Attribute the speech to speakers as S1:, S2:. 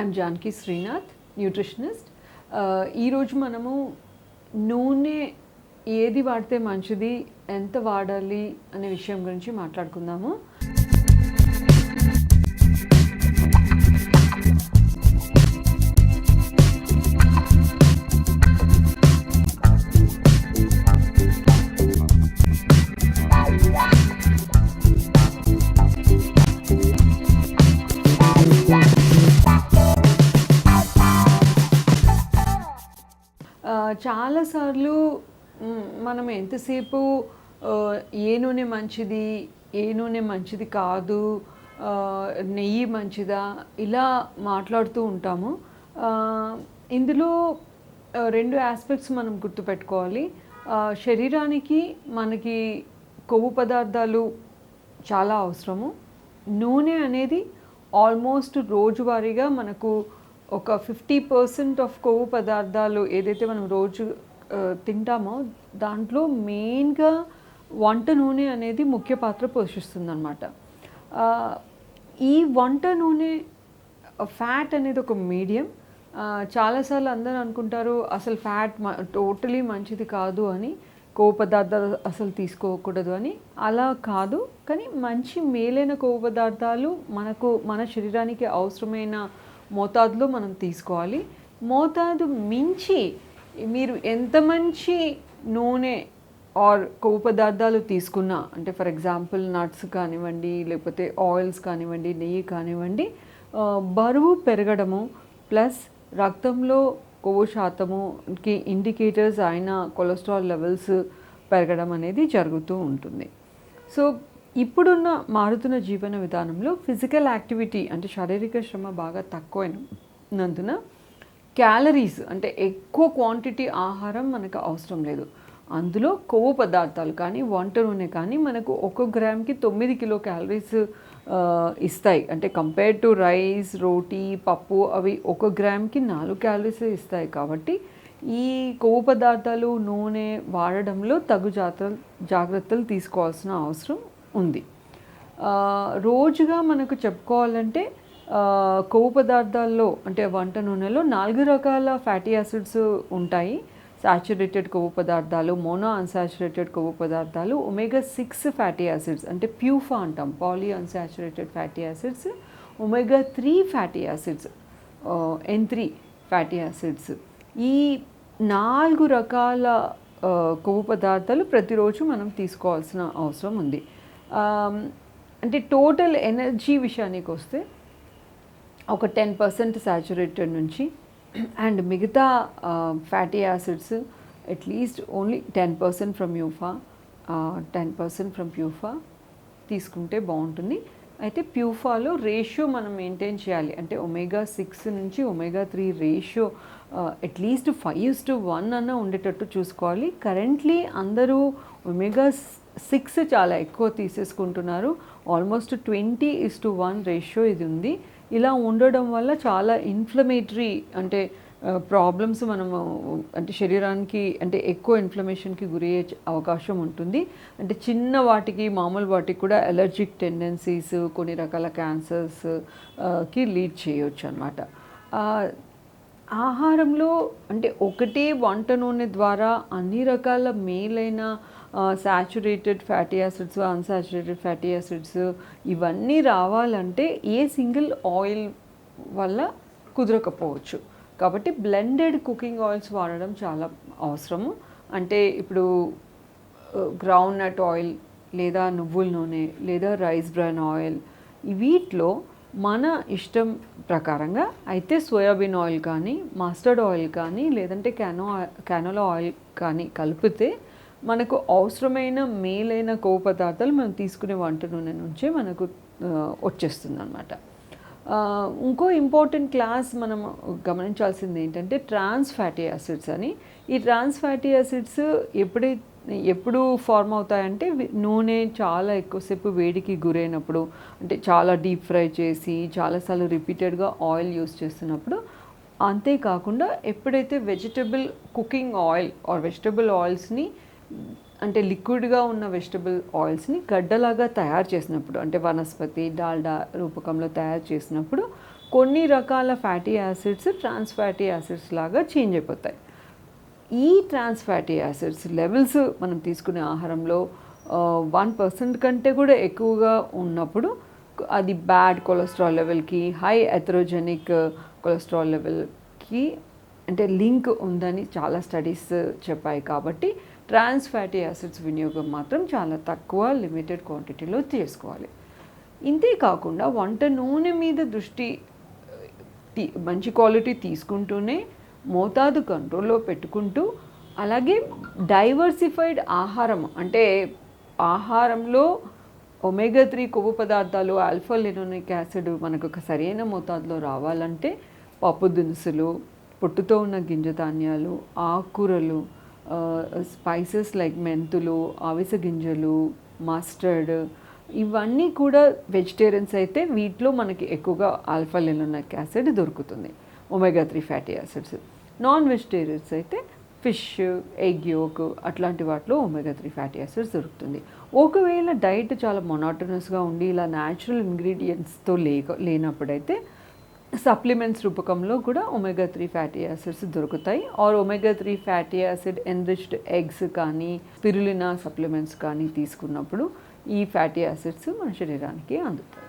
S1: I'm Janaki Srinath, nutritionist. ఈరోజు మనము నూనె ఏది వాడితే మంచిది, ఎంత వాడాలి అనే విషయం గురించి మాట్లాడుకుందాము. చాలాసార్లు మనం ఎంతసేపు ఏ నూనె మంచిది, ఏ నూనె మంచిది కాదు, నెయ్యి మంచిదా, ఇలా మాట్లాడుతూ ఉంటాము. ఇందులో రెండు ఆస్పెక్ట్స్ మనం గుర్తుపెట్టుకోవాలి. శరీరానికి మనకి కొవ్వు పదార్థాలు చాలా అవసరము. నూనె అనేది ఆల్మోస్ట్ రోజువారీగా మనకు ఒక 50% ఆఫ్ కొవ్వు పదార్థాలు ఏదైతే మనం రోజు తింటామో దాంట్లో మెయిన్గా వంట నూనె అనేది ముఖ్య పాత్ర పోషిస్తుందన్నమాట. ఈ వంట నూనె ఫ్యాట్ అనేది ఒక మీడియం. చాలాసార్లు అందరూ అనుకుంటారు అసలు ఫ్యాట్ టోటలీ మంచిది కాదు అని, కొవ్వు పదార్థాలు అసలు తీసుకోకూడదు అని. అలా కాదు, కానీ మంచి మేలైన కొవ్వు పదార్థాలు మన శరీరానికి అవసరమైన మోతాదులో మనం తీసుకోవాలి. మోతాదు మించి మీరు ఎంత మంచి నూనె ఆర్ కొవ్వు పదార్థాలు తీసుకున్నా, అంటే ఫర్ ఎగ్జాంపుల్ నట్స్ కానివ్వండి, లేకపోతే ఆయిల్స్ కానివ్వండి, నెయ్యి కానివ్వండి, బరువు పెరగడము ప్లస్ రక్తంలో కొవ్వు శాతముకి ఇండికేటర్స్ అయిన కొలెస్ట్రాల్ లెవెల్స్ పెరగడం అనేది జరుగుతూ ఉంటుంది. సో ఇప్పుడున్న మారుతున్న జీవన విధానంలో ఫిజికల్ యాక్టివిటీ అంటే శారీరక శ్రమ బాగా తక్కువైనందున క్యాలరీస్ అంటే ఎక్కువ క్వాంటిటీ ఆహారం మనకు అవసరం లేదు. అందులో కొవ్వు పదార్థాలు కానీ వంట నూనె కానీ మనకు 1 గ్రామ్కి 9 కిలో క్యాలరీస్ ఇస్తాయి. అంటే కంపేర్ టు రైస్, రోటీ, పప్పు అవి 1 గ్రామ్కి 4 క్యాలరీస్ ఇస్తాయి. కాబట్టి ఈ కొవ్వు పదార్థాలు నూనె వాడడంలో తగు జాగ్రత్తలు తీసుకోవాల్సిన అవసరం ఉంది. రోజుగా మనకు చెప్పుకోవాలంటే కొవ్వు పదార్థాల్లో అంటే వంట నూనెలో 4 రకాల ఫ్యాటీ యాసిడ్స్ ఉంటాయి. సాచురేటెడ్ కొవ్వు పదార్థాలు, మోనో అన్సాచురేటెడ్ కొవ్వు పదార్థాలు, ఒమేగా 6 ఫ్యాటీ యాసిడ్స్ అంటే ప్యూఫా అంటాం, poly unsaturated fatty acids, omega 3 fatty acids, N3 fatty acids. ఈ 4 రకాల కొవ్వు పదార్థాలు ప్రతిరోజు మనం తీసుకోవాల్సిన అవసరం ఉంది. అంటే టోటల్ ఎనర్జీ విషయానికి వస్తే ఒక 10% సాచురేటెడ్ నుంచి అండ్ మిగతా fatty acids at least only 10% from MUFA, 10% from PUFA తీసుకుంటే బాగుంటుంది. అయితే ప్యూఫాలో రేషియో మనం మెయింటైన్ చేయాలి. అంటే ఒమేగా 6 నుంచి ఒమేగా 3 రేషియో అట్లీస్ట్ 5:1 అన్న ఉండేటట్టు చూసుకోవాలి. కరెంట్లీ అందరూ ఒమేగా 6 చాలా ఎక్కువ తీసేసుకుంటున్నారు. ఆల్మోస్ట్ 20:1 రేషియో ఇది ఉంది. ఇలా ఉండడం వల్ల చాలా ఇన్ఫ్లమేటరీ అంటే ప్రాబ్లమ్స్ మనము అంటే శరీరానికి అంటే ఎక్కువ ఇన్ఫ్లమేషన్కి గురయ్యే అవకాశం ఉంటుంది. అంటే చిన్న వాటికి మామూలు వాటికి కూడా ఎలర్జిక్ టెండెన్సీస్, కొన్ని రకాల క్యాన్సర్స్కి లీడ్ చేయవచ్చు అన్నమాట. ఆహారంలో అంటే ఒకటే వంట నూనె ద్వారా అన్ని రకాల మేలైన saturated fatty acids, unsaturated fatty acids ఇవన్నీ రావాలంటే ఏ సింగిల్ ఆయిల్ వల్ల కుదరకపోవచ్చు. కాబట్టి బ్లెండెడ్ కుకింగ్ ఆయిల్స్ వాడడం చాలా అవసరము. అంటే ఇప్పుడు గ్రౌండ్ నట్ ఆయిల్ లేదా నువ్వుల నూనె లేదా రైస్ బ్రాన్ ఆయిల్, వీటిలో మన ఇష్టం ప్రకారంగా అయితే సోయాబీన్ ఆయిల్ కానీ, మస్టర్డ్ ఆయిల్ కానీ, లేదంటే క్యానోలా ఆయిల్ కానీ కలిపితే మనకు అవసరమైన మేలైన కొవ్వు పదార్థాలు మనం తీసుకునే వంట నూనె నుంచే మనకు వచ్చేస్తుంది అన్నమాట. ఇంకో ఇంపార్టెంట్ క్లాస్ మనం గమనించాల్సింది ఏంటంటే ట్రాన్స్ ఫ్యాటీ యాసిడ్స్ అని. ఈ ట్రాన్స్ ఫ్యాటీ యాసిడ్స్ ఎప్పుడు ఫార్మ్ అవుతాయంటే నూనె చాలా ఎక్కువసేపు వేడికి గురైనప్పుడు, అంటే చాలా డీప్ ఫ్రై చేసి చాలాసార్లు రిపీటెడ్గా ఆయిల్ యూస్ చేస్తున్నప్పుడు. అంతేకాకుండా ఎప్పుడైతే vegetable cooking oil or vegetable ఆయిల్స్ని అంటే లిక్విడ్గా ఉన్న వెజిటబుల్ ఆయిల్స్ని గడ్డలాగా తయారు చేసినప్పుడు, అంటే వనస్పతి డాల్డా రూపకంలో తయారు చేసినప్పుడు కొన్ని రకాల fatty acids trans fatty acids లాగా చేంజ్ అయిపోతాయి. ఈ ట్రాన్స్ ఫ్యాటీ యాసిడ్స్ లెవెల్స్ మనం తీసుకునే ఆహారంలో 1% కంటే కూడా ఎక్కువగా ఉన్నప్పుడు అది బ్యాడ్ కొలెస్ట్రాల్ లెవెల్కి, హై ఎథరోజెనిక్ కొలెస్ట్రాల్ లెవెల్కి అంటే లింక్ ఉందని చాలా స్టడీస్ చెప్పాయి. కాబట్టి ట్రాన్స్ ఫ్యాటీ యాసిడ్స్ వినియోగం మాత్రం చాలా తక్కువ, లిమిటెడ్ క్వాంటిటీలో చేసుకోవాలి. ఇంతే కాకుండా వంట నూనె మీద దృష్టి మంచి క్వాలిటీ తీసుకుంటూనే మోతాదు కంట్రోల్లో పెట్టుకుంటూ, అలాగే డైవర్సిఫైడ్ ఆహారం అంటే ఆహారంలో ఒమేగా 3 కొవ్వు పదార్థాలు, ఆల్ఫా లినోనిక్ యాసిడ్ మనకు ఒక సరైన మోతాదులో రావాలంటే పప్పు దినుసులు, పొట్టుతో ఉన్న గింజ ధాన్యాలు, ఆకుకూరలు, స్పైసెస్ లైక్ మెంతులు, అవిసె గింజలు, మస్టర్డ్, ఇవన్నీ కూడా వెజిటేరియన్స్ అయితే వీటిలో మనకి ఎక్కువగా ఆల్ఫా లినోనిక్ యాసిడ్ దొరుకుతుంది, omega 3 fatty acids. Non vegetarians అయితే ఫిష్, ఎగ్ యోక్ అట్లాంటి వాటిలో ఒమేగా 3 ఫ్యాటీ యాసిడ్స్ దొరుకుతుంది. ఒకవేళ డైట్ చాలా మొనాటనస్గా ఉండి ఇలా న్యాచురల్ ఇంగ్రీడియంట్స్తో లేనప్పుడైతే సప్లిమెంట్స్ రూపకంలో కూడా ఒమేగా 3 ఫ్యాటీ యాసిడ్స్ దొరుకుతాయి. Or omega 3 fatty acid enriched eggs కానీ, స్పిరులినా సప్లిమెంట్స్ కానీ తీసుకున్నప్పుడు ఈ ఫ్యాటీ యాసిడ్స్ మన శరీరానికి అందుతాయి.